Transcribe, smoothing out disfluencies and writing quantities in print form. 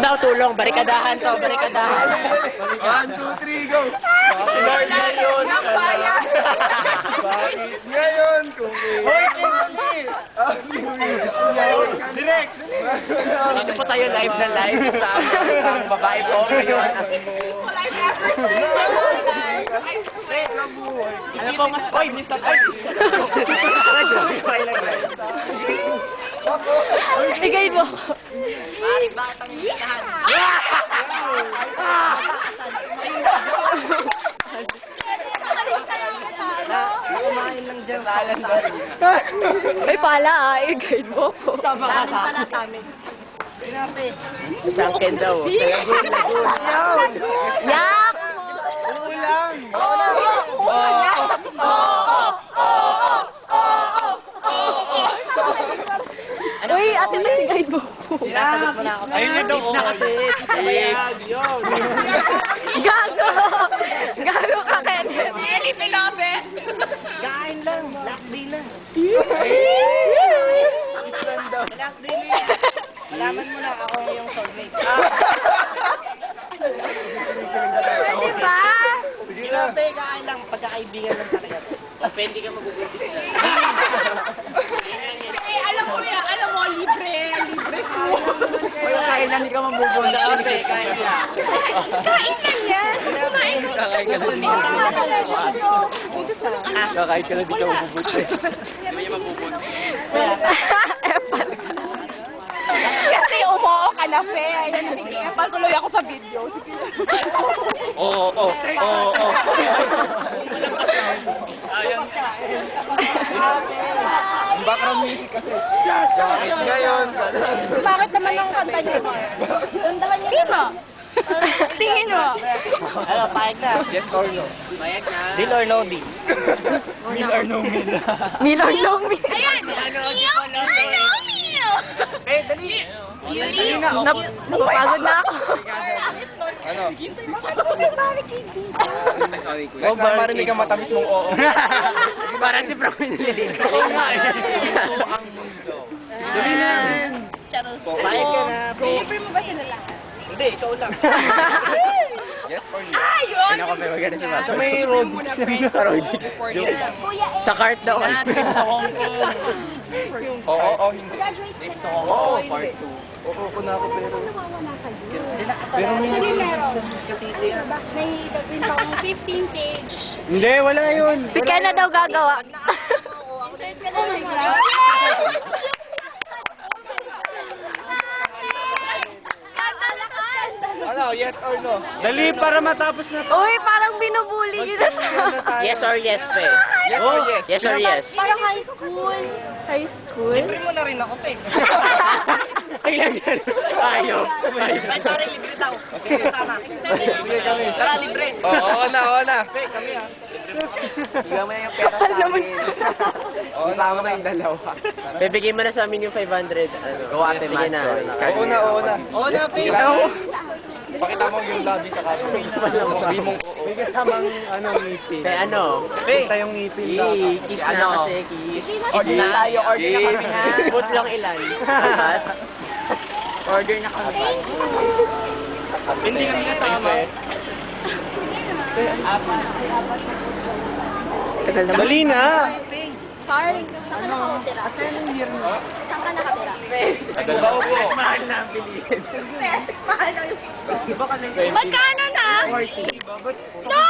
daw, tulong. Barikadahan to, barikadahan. 1, 2, 3, go! Bakit ngayon? Bakit ngayon? Kung Direct! Dito po tayo live na live sa ang babae po ngayon. Ano po mas... Oy, Mr. Oy! Bigay mo. Maring batang itahan. Kumain lang dyan. May pala i-guide mo po. Pala sa amin. Sangkin daw. Lagun, lagun. Yak! Ulang! Uy, ate mo i-guide mo po. Sinasagot mo na ako. Ayun yun daw. Na kasi. Ayan, yun. Gago! Gago ka, Kenneth. Eli Pilope. Kain lang. Last day na. Last day na. Malaman mo na ako yung soulmate. Di ba? Sige na. Kain lang. Pagkakaibigan lang talaga. Pwede ka magbubuntis na. Eh, alam mo yan. Alam mo, libre. Libre food. Kain lang, hindi ka mabubuntis. Okay, kain lang. Kain lang yan. Kumain ka. Kakain ka lang. Kakain ka lang, di ka mabubuntis. Hindi mo mabubuntis. Epal ka. Kasi umuo ka na, Fe. Ayan, nag-i-epal tuloy ako sa video. Oo. Background music kasi. Bakit ngayon? Bakit naman ang kanta niyo? Dandahan niyo. Sino? Tingin mo. Ano, pahig na. Yes or no? Pahig na. Deal or no deal? Meal or no meal? Meal or no meal? Ayan. Meow. Meow. Eh, dali. Napapagod na ako. Ano? Oh, Marinig ang matamis mong oo. Parang si Promin nililito. Oo nga eh. Ito ang mundo. Dali na. Pahig ka na. Libre mo ba sila lahat? Hindi, ikaw lang. Yes or no? Ayun. Ano ko pero ganun si Mato? May road. Sa road. Kuya eh. Sa cart daw. Sa Hong Kong. Oo, hindi. Oo, part 2. Oo, ko na ako pero... Pero may... May gagawin pang 15 page. Hindi, wala yun. Si Ken na daw gagawa. Ano, yes or no? Dali para matapos na to. Uy, parang binubuli yun na sa... Yes or yes, pe? Yes or yes? Yes or yes? Parang high school. High school? Libre mo na rin ako, pe. Kailan yan? Ayaw. Ay, sorry, libre daw. Okay, tama. Sige kami. Tara, libre. Oo na. Pe, kami ah. Bigyan mo na yung pera sa amin. Oo, tama na yung dalawa. Bibigay mo na sa amin yung 500. Ano? Go ate, sige na. Oo na. Oo na, pe. Pakita mo yung labi sa kaso. Sabi mong oo. May kasamang ngipin. Pe, ano? Pe. Kita yung ngipin. Kiss na kasi, kiss. Order na tayo, order na kami ha. Put lang ilan. Apat. Order na kami. Hindi kami kasama. Tagal naman. Dali na. Sorry. Saan ka nakatira? Saan ka nakatira? Dalawa po. Mahal na ang bilihin. Mahal na yung... Iba ka na Magkano na? 40. No!